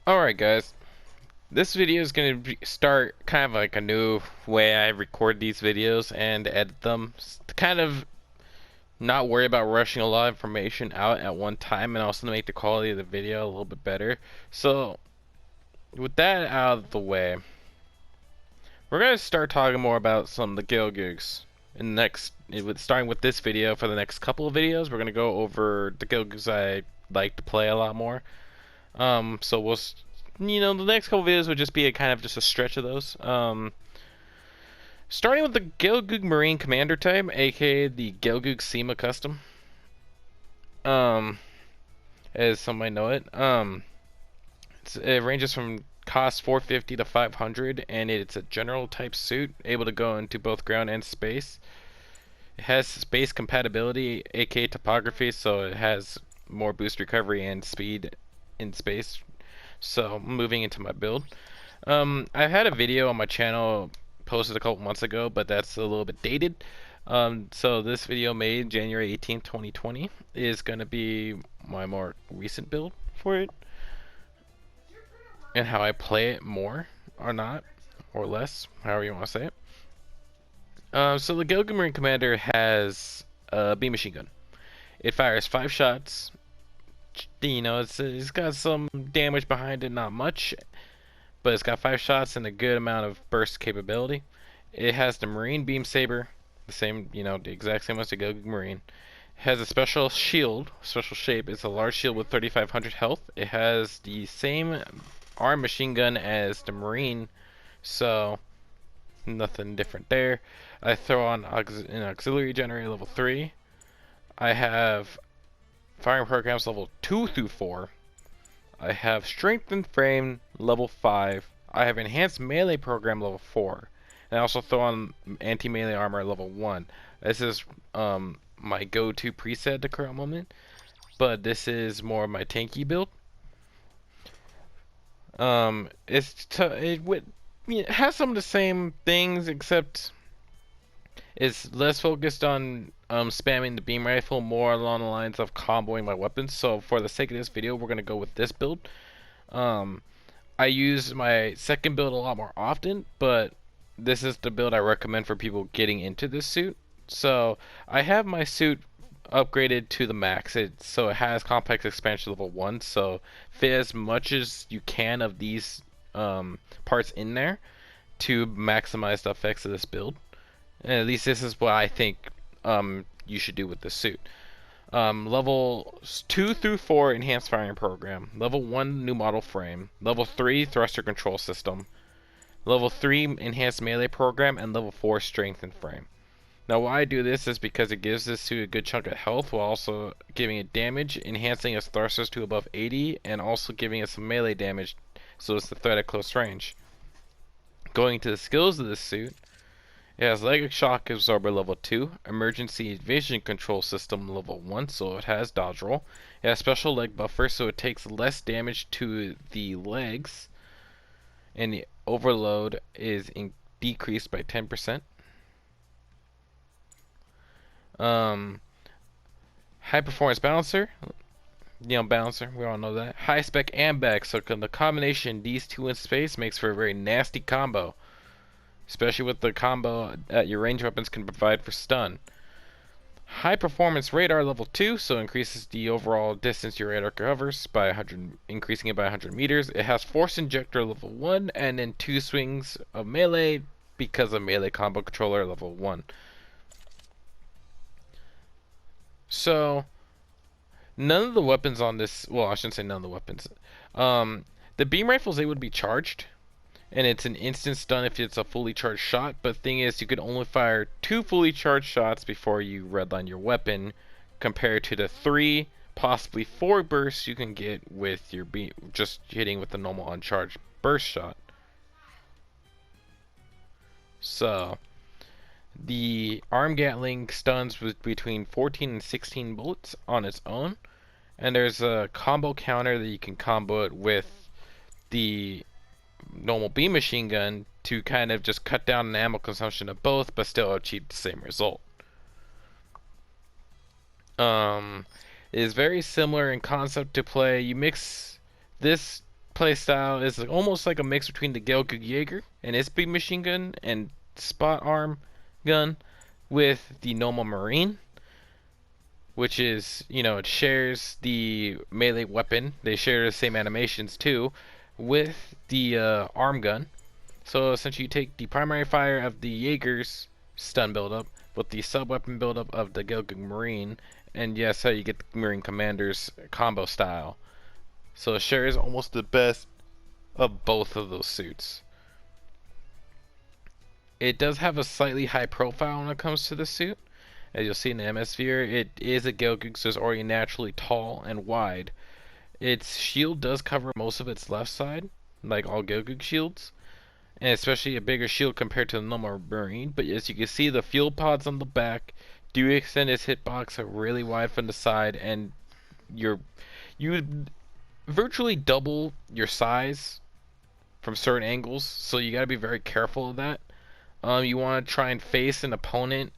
Alright guys, this video is going to start kind of like a new way I record these videos and edit them to kind of not worry about rushing a lot of information out at one time, and also to make the quality of the video a little bit better. So with that out of the way, we're going to start talking more about some of the Gelgoogs. In the next, starting with this video, for the next couple of videos, we're going to go over the Gelgoogs I like to play a lot more. So the next couple videos would just be a kind of just a stretch of those. Starting with the Gelgoog Marine Commander type, aka the Gelgoog SEMA Custom. Um, as some might know it. It ranges from cost 450 to 500, and it's a general type suit, able to go into both ground and space. It has space compatibility, aka topography, so it has more boost recovery and speed in space. So moving into my build, I had a video on my channel posted a couple months ago, but that's a little bit dated. So this video made January 18th, 2020 is going to be my more recent build for it, and how I play it more or not, or less, however you want to say it. So the Gelgoog Marine Commander has a beam machine gun. It fires 5 shots. It's got some damage behind it, not much, but it's got 5 shots and a good amount of burst capability. It has the Marine Beam Saber, the exact same as the Gelgoog Marine. It has a special shield, special shape. It's a large shield with 3,500 health. It has the same arm machine gun as the Marine, so nothing different there. I throw on an auxiliary generator level 3. I have firing programs level 2 through 4. I have strength and frame level 5. I have enhanced melee program level 4. And I also throw on anti-melee armor level 1. This is my go-to preset at the current moment, but this is more of my tanky build. It has some of the same things, except it's less focused on spamming the beam rifle, more along the lines of comboing my weapons. So for the sake of this video, we're going to go with this build. I use my second build a lot more often, but this is the build I recommend for people getting into this suit. So I have my suit upgraded to the max. So it has complex expansion level 1, so fit as much as you can of these parts in there to maximize the effects of this build. And at least this is what I think you should do with the suit. Levels 2 through 4 enhanced firing program. Level 1 new model frame. Level 3 thruster control system. Level 3 enhanced melee program, and level 4 strength and frame. Now why I do this is because it gives this suit a good chunk of health while also giving it damage, enhancing its thrusters to above 80, and also giving it some melee damage, so it's the threat at close range. Going to the skills of this suit, it has leg shock absorber level 2, emergency vision control system level 1, so it has dodge roll. It has special leg buffer, so it takes less damage to the legs, and the overload is decreased by 10%. High performance balancer, balancer, we all know that. High spec ambag, so the combination these two in space makes for a very nasty combo, especially with the combo that your range weapons can provide for stun. High performance radar level 2, so increases the overall distance your radar covers by 100, increasing it by 100 meters. It has force injector level 1, and then 2 swings of melee because of melee combo controller level 1. So none of the weapons on this, well, I shouldn't say none of the weapons. The beam rifles, they would be charged, and it's an instant stun if it's a fully charged shot. But the thing is, you can only fire 2 fully charged shots before you redline your weapon, compared to the 3, possibly 4 bursts you can get with your beam, just hitting with the normal uncharged burst shot. So the arm gatling stuns with between 14 and 16 bullets on its own, and there's a combo counter that you can combo it with the normal beam machine gun to kind of just cut down the ammo consumption of both, but still achieve the same result. It is very similar in concept to play. You mix this playstyle is almost like a mix between the Gelgoog Jaeger and its big machine gun and spot arm gun with the normal Marine, which is, it shares the melee weapon. They share the same animations too with the arm gun. So essentially, you take the primary fire of the Jaeger's stun buildup with the sub-weapon buildup of the Gelgoog Marine, and yes, how you get the Marine Commander's combo style. So it shares almost the best of both of those suits. It does have a slightly high profile when it comes to the suit. As you'll see in the hemisphere, it is a Gelgoog, so it's already naturally tall and wide. Its shield does cover most of its left side, like all Gelgoog shields, and especially a bigger shield compared to the normal Marine. But as you can see, the fuel pods on the back do extend its hitbox really wide from the side, and you virtually double your size from certain angles, so you gotta be very careful of that. You want to try and face an opponent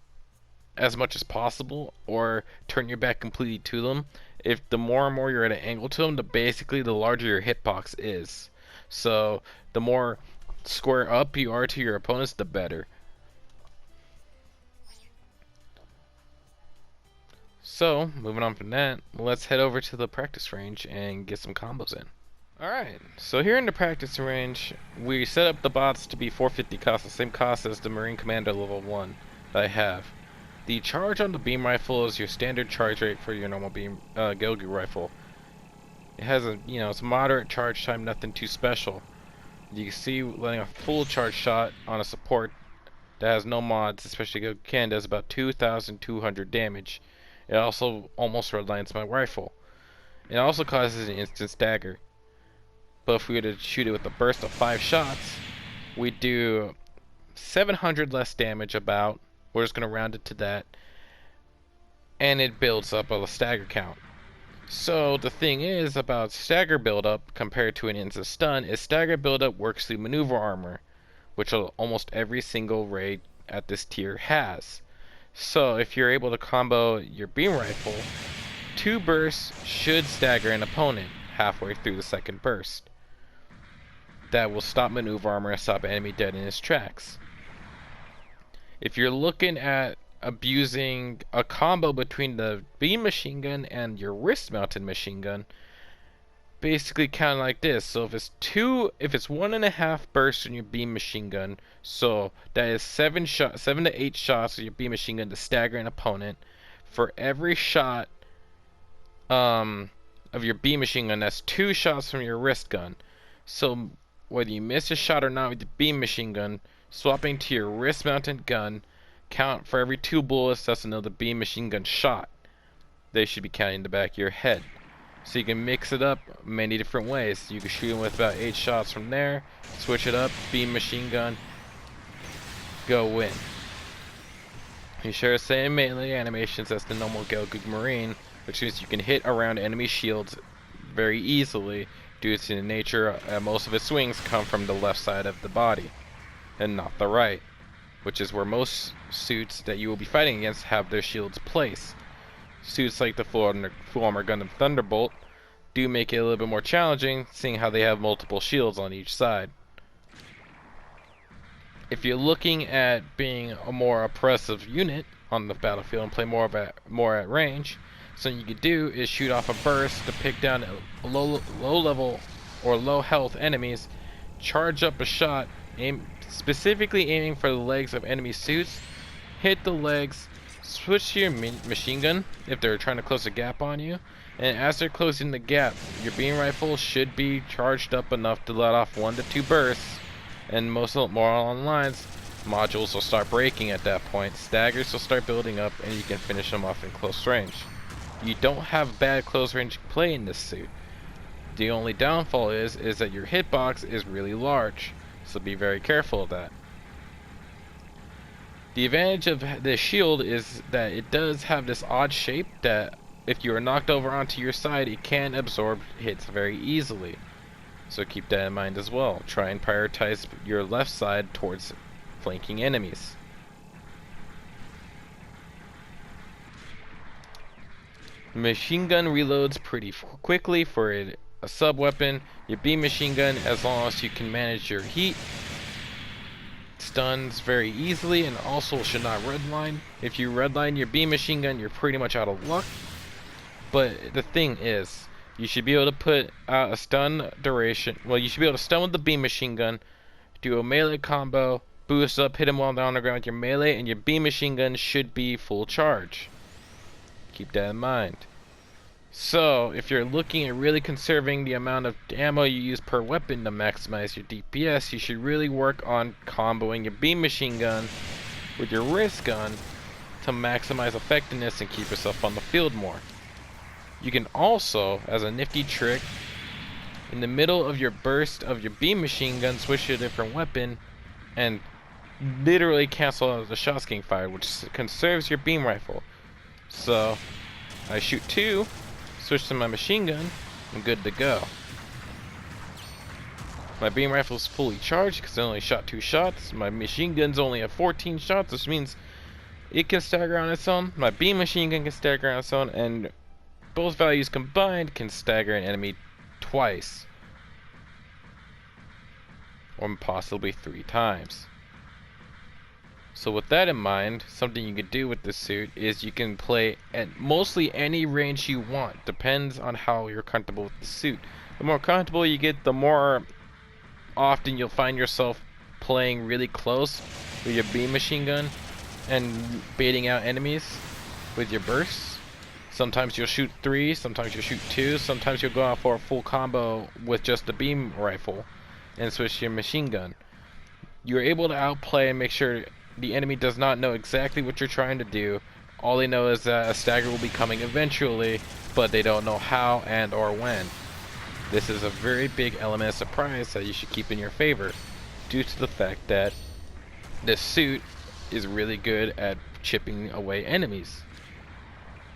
as much as possible, or turn your back completely to them. If the more and more you're at an angle to them, the larger your hitbox is. So the more square up you are to your opponents, the better. So moving on from that, let's head over to the practice range and get some combos in. Alright, so here in the practice range, we set up the bots to be 450 cost, the same cost as the Marine Commander level 1 that I have. The charge on the beam rifle is your standard charge rate for your normal beam Gelgoog rifle. It has it's a moderate charge time, nothing too special. You can see letting a full charge shot on a support that has no mods, especially Gelgoog can, does about 2,200 damage. It also almost redlines my rifle. It also causes an instant stagger. But if we were to shoot it with a burst of 5 shots, we do 700 less damage about. We're just going to round it to that. And it builds up a stagger count. So the thing is about stagger buildup compared to an instant stun is stagger buildup works through maneuver armor, which almost every single raid at this tier has. So if you're able to combo your beam rifle, 2 bursts should stagger an opponent halfway through the second burst. That will stop maneuver armor and stop an enemy dead in his tracks. If you're looking at abusing a combo between the beam machine gun and your wrist mounted machine gun, basically kind of like this. So if it's 1.5 bursts in your beam machine gun, so that is 7 to 8 shots of your beam machine gun to stagger an opponent. For every shot of your beam machine gun, that's 2 shots from your wrist gun. So whether you miss a shot or not with the beam machine gun, swapping to your wrist mounted gun, count for every 2 bullets, that's another beam machine gun shot. They should be counting in the back of your head. So you can mix it up many different ways. You can shoot them with about 8 shots from there, switch it up, beam machine gun, go in. You share the same melee animations as the normal Gelgoog Marine, which means you can hit around enemy shields very easily due to the nature most of its swings come from the left side of the body and not the right, which is where most suits that you will be fighting against have their shields placed. Suits like the full armor Gundam Thunderbolt do make it a little bit more challenging, seeing how they have multiple shields on each side. If you're looking at being a more oppressive unit on the battlefield and play more at range, something you could do is shoot off a burst to pick down low level or low health enemies, charge up a shot, specifically aiming for the legs of enemy suits, hit the legs, switch to your machine gun if they're trying to close a gap on you, and as they're closing the gap, your beam rifle should be charged up enough to let off 1 to 2 bursts, and more along the lines, modules will start breaking at that point, staggers will start building up, and you can finish them off in close range. You don't have bad close range play in this suit. The only downfall is that your hitbox is really large, so be very careful of that. The advantage of this shield is that it does have this odd shape that if you are knocked over onto your side, it can absorb hits very easily. So keep that in mind as well. Try and prioritize your left side towards flanking enemies. Machine gun reloads pretty quickly for it a sub weapon, your beam machine gun, as long as you can manage your heat, stuns very easily, and also should not redline. If you redline your beam machine gun, you're pretty much out of luck. But the thing is, you should be able to put out a stun duration. Well, you should be able to stun with the beam machine gun, do a melee combo, boost up, hit him while down on the ground with your melee, and your beam machine gun should be full charge. Keep that in mind. So, if you're looking at really conserving the amount of ammo you use per weapon to maximize your DPS, you should really work on comboing your beam machine gun with your wrist gun to maximize effectiveness and keep yourself on the field more. You can also, as a nifty trick, in the middle of your burst of your beam machine gun, switch to a different weapon and literally cancel out the shots getting fired, which conserves your beam rifle. So, I shoot 2, switch to my machine gun, I'm good to go. My beam rifle is fully charged because I only shot 2 shots. My machine gun's only at 14 shots, which means it can stagger on its own. My beam machine gun can stagger on its own, and both values combined can stagger an enemy twice. Or possibly 3 times. So with that in mind, something you can do with this suit is you can play at mostly any range you want. Depends on how you're comfortable with the suit. The more comfortable you get, the more often you'll find yourself playing really close with your beam machine gun and baiting out enemies with your bursts. Sometimes you'll shoot 3, sometimes you'll shoot 2, sometimes you'll go out for a full combo with just the beam rifle and switch to your machine gun. You're able to outplay and make sure the enemy does not know exactly what you're trying to do. All they know is that a stagger will be coming eventually, but they don't know how and or when. This is a very big element of surprise that you should keep in your favor, due to the fact that this suit is really good at chipping away enemies,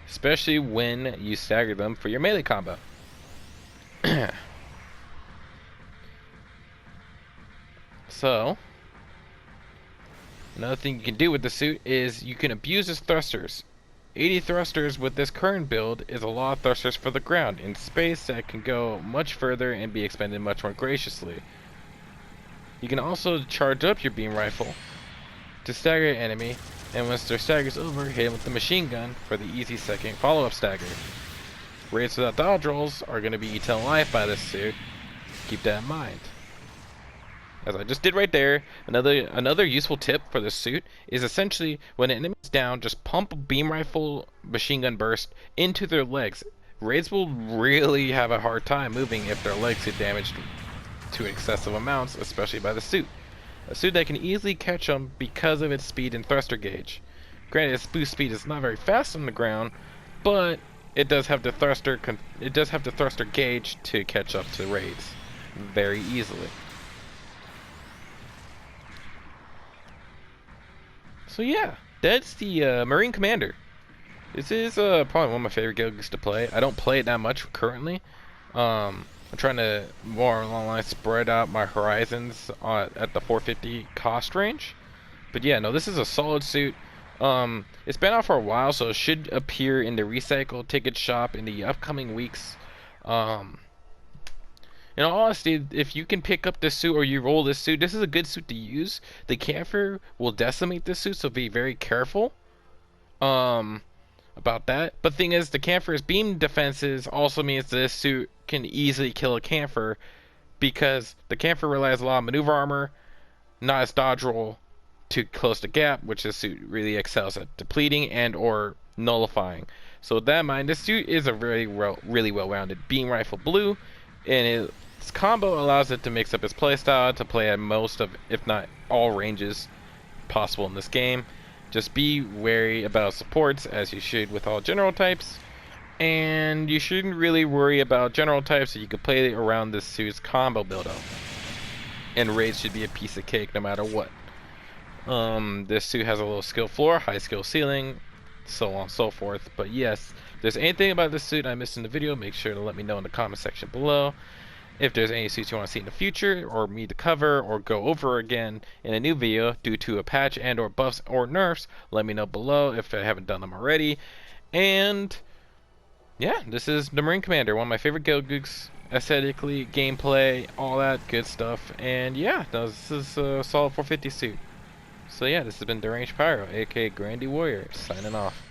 especially when you stagger them for your melee combo. So, another thing you can do with the suit is you can abuse his thrusters. 80 thrusters with this current build is a lot of thrusters for the ground. In space, that can go much further and be expended much more graciously. You can also charge up your beam rifle to stagger an enemy, and once their stagger's over, hit him with the machine gun for the easy second follow-up stagger. Raids without dodge rolls are going to be eaten alive by this suit. Keep that in mind. As I just did right there, another useful tip for this suit is essentially when an enemy is down, just pump a beam rifle machine gun burst into their legs. Raids will really have a hard time moving if their legs get damaged to excessive amounts, especially by the suit. A suit that can easily catch them because of its speed and thruster gauge. Granted, its boost speed is not very fast on the ground, but it does have the thruster gauge to catch up to raids very easily. So yeah, that's the Marine Commander. This is probably one of my favorite Gelgoogs to play. I don't play it that much currently. I'm trying to more along the line spread out my horizons at the 450 cost range. But yeah, no, this is a solid suit. It's been out for a while, so it should appear in the recycle ticket shop in the upcoming weeks. In all honesty, if you can pick up this suit or you roll this suit, this is a good suit to use. The camphor will decimate this suit, so be very careful about that. But thing is, the camphor's beam defenses also means this suit can easily kill a camphor, because the camphor relies a lot on maneuver armor, not as dodge roll to close the gap, which this suit really excels at depleting and or nullifying. So with that in mind, this suit is a really well-rounded beam rifle blue, and its combo allows it to mix up its playstyle to play at most of, if not all, ranges possible in this game. Just be wary about supports, as you should with all general types, and you shouldn't really worry about general types, so you can play around this suit's combo build-up. And raids should be a piece of cake no matter what. This suit has a low skill floor, high skill ceiling, so on and so forth. But yes, if there's anything about this suit I missed in the video, make sure to let me know in the comment section below. If there's any suits you want to see in the future, or me to cover, or go over again in a new video due to a patch and or buffs or nerfs, let me know below if I haven't done them already. And yeah, this is the Marine Commander, one of my favorite Gelgoogs aesthetically, gameplay, all that good stuff. And yeah, no, this is a solid 450 suit. So yeah, this has been Deranged Pyro, aka Grandy Warrior, signing off.